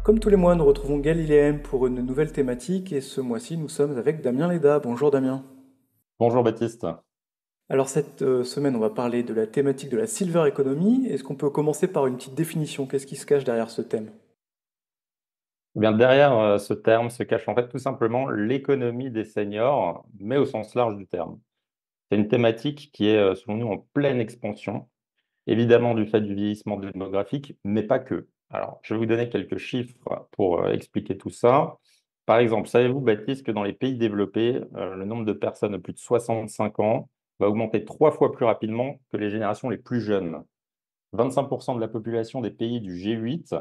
Comme tous les mois, nous retrouvons Galiléem pour une nouvelle thématique et ce mois-ci, nous sommes avec Damien Léda. Bonjour Damien. Bonjour Baptiste. Alors cette semaine, on va parler de la thématique de la Silver Economy. Est-ce qu'on peut commencer par une petite définition? Qu'est-ce qui se cache derrière ce thème? Eh bien, derrière ce terme se cache en fait tout simplement l'économie des seniors, mais au sens large du terme. C'est une thématique qui est, selon nous, en pleine expansion, évidemment du fait du vieillissement démographique, mais pas que. Alors, je vais vous donner quelques chiffres pour expliquer tout ça. Par exemple, savez-vous, Baptiste, que dans les pays développés, le nombre de personnes de plus de 65 ans va augmenter 3 fois plus rapidement que les générations les plus jeunes. 25% de la population des pays du G8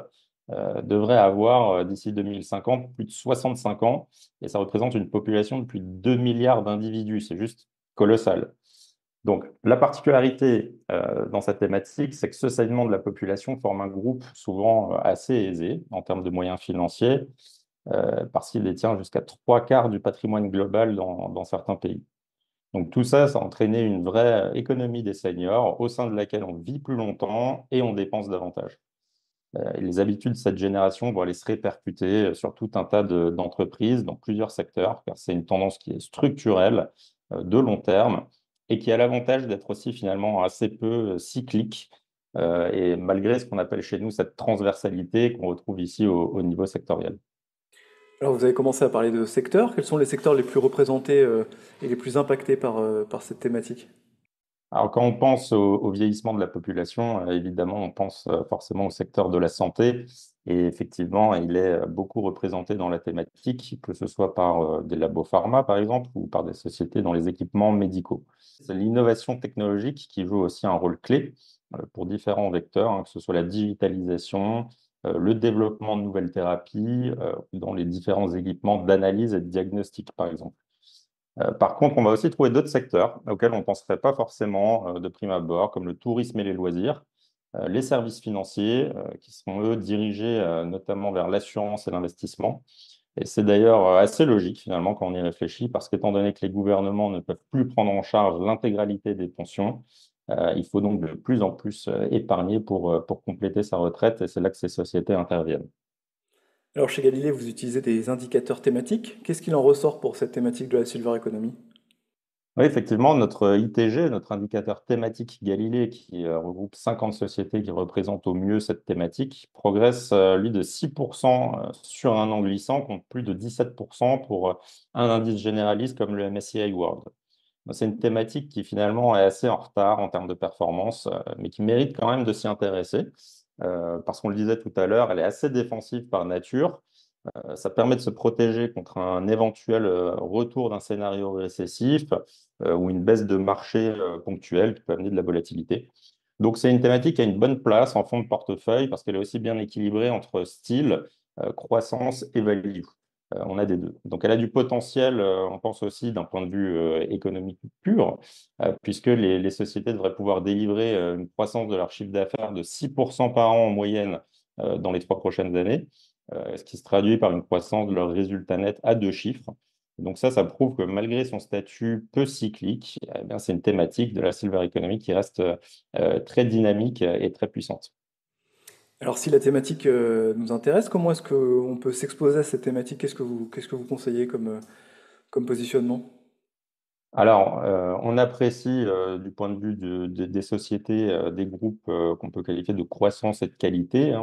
devrait avoir, d'ici 2050, plus de 65 ans, et ça représente une population de plus de 2 milliards d'individus. C'est juste colossal. Donc, la particularité dans cette thématique, c'est que ce segment de la population forme un groupe souvent assez aisé en termes de moyens financiers, parce qu'il détient jusqu'à 3 quarts du patrimoine global dans certains pays. Donc tout ça, ça a entraîné une vraie économie des seniors au sein de laquelle on vit plus longtemps et on dépense davantage. Et les habitudes de cette génération vont aller se répercuter sur tout un tas d'entreprises dans plusieurs secteurs, car c'est une tendance qui est structurelle, de long terme, et qui a l'avantage d'être aussi finalement assez peu cyclique, et malgré ce qu'on appelle chez nous cette transversalité qu'on retrouve ici au niveau sectoriel. Alors vous avez commencé à parler de secteurs. Quels sont les secteurs les plus représentés et les plus impactés par cette thématique? Alors, quand on pense au vieillissement de la population, évidemment, on pense forcément au secteur de la santé. Et effectivement, il est beaucoup représenté dans la thématique, que ce soit par des labos pharma, par exemple, ou par des sociétés dans les équipements médicaux. C'est l'innovation technologique qui joue aussi un rôle clé pour différents vecteurs, hein, que ce soit la digitalisation, le développement de nouvelles thérapies, dans les différents équipements d'analyse et de diagnostic, par exemple. Par contre, on va aussi trouver d'autres secteurs auxquels on ne penserait pas forcément de prime abord, comme le tourisme et les loisirs, les services financiers, qui seront, eux, dirigés notamment vers l'assurance et l'investissement. Et c'est d'ailleurs assez logique, finalement, quand on y réfléchit, parce qu'étant donné que les gouvernements ne peuvent plus prendre en charge l'intégralité des pensions, il faut donc de plus en plus épargner pour compléter sa retraite, et c'est là que ces sociétés interviennent. Alors chez Galilée, vous utilisez des indicateurs thématiques. Qu'est-ce qu'il en ressort pour cette thématique de la Silver Economy? Oui, effectivement, notre ITG, notre indicateur thématique Galilée, qui regroupe 50 sociétés qui représentent au mieux cette thématique, progresse, lui, de 6% sur un an glissant, contre plus de 17% pour un indice généraliste comme le MSCI World. Donc, c'est une thématique qui finalement est assez en retard en termes de performance, mais qui mérite quand même de s'y intéresser, parce qu'on le disait tout à l'heure, elle est assez défensive par nature. Ça permet de se protéger contre un éventuel retour d'un scénario récessif ou une baisse de marché ponctuelle qui peut amener de la volatilité. Donc, c'est une thématique qui a une bonne place en fond de portefeuille parce qu'elle est aussi bien équilibrée entre style, croissance et value. On a des deux. Donc, elle a du potentiel, on pense aussi d'un point de vue économique pur, puisque les sociétés devraient pouvoir délivrer une croissance de leur chiffre d'affaires de 6% par an en moyenne dans les 3 prochaines années, ce qui se traduit par une croissance de leurs résultats nets à 2 chiffres. Donc ça prouve que malgré son statut peu cyclique, eh bien, c'est une thématique de la silver economy qui reste très dynamique et très puissante. Alors si la thématique nous intéresse, comment est-ce qu'on peut s'exposer à cette thématique? Qu'est-ce que vous conseillez comme positionnement? Alors, on apprécie du point de vue des sociétés, des groupes qu'on peut qualifier de croissance et de qualité, hein.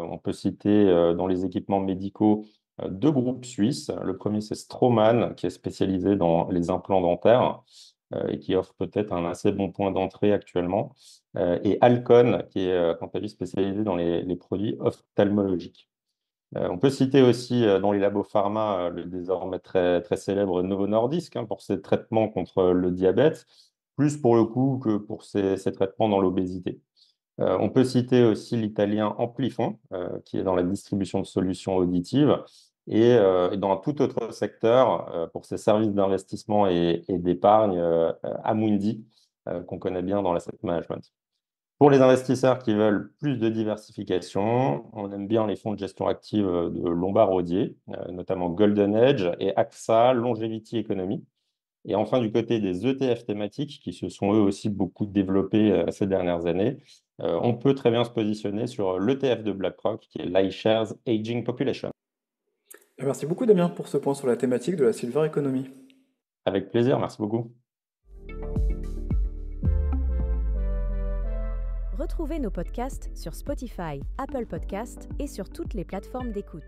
On peut citer dans les équipements médicaux 2 groupes suisses. Le premier, c'est Straumann, qui est spécialisé dans les implants dentaires et qui offre peut-être un assez bon point d'entrée actuellement. Et Alcon, qui est quant à lui spécialisé dans les produits ophtalmologiques. On peut citer aussi dans les labos pharma le désormais très, très célèbre Novo Nordisk, hein, pour ses traitements contre le diabète, plus pour le coup que pour ses traitements dans l'obésité. On peut citer aussi l'italien Amplifon, qui est dans la distribution de solutions auditives, et dans un tout autre secteur, pour ses services d'investissement et d'épargne, Amundi, qu'on connaît bien dans l'asset management. Pour les investisseurs qui veulent plus de diversification, on aime bien les fonds de gestion active de Lombard-Odier, notamment Golden Edge et AXA Longevity Economy. Et enfin, du côté des ETF thématiques, qui se sont eux aussi beaucoup développés ces dernières années, On peut très bien se positionner sur l'ETF de BlackRock, qui est l'iShares Aging Population. Merci beaucoup Damien pour ce point sur la thématique de la Silver Economy. Avec plaisir, merci beaucoup. Retrouvez nos podcasts sur Spotify, Apple Podcasts et sur toutes les plateformes d'écoute.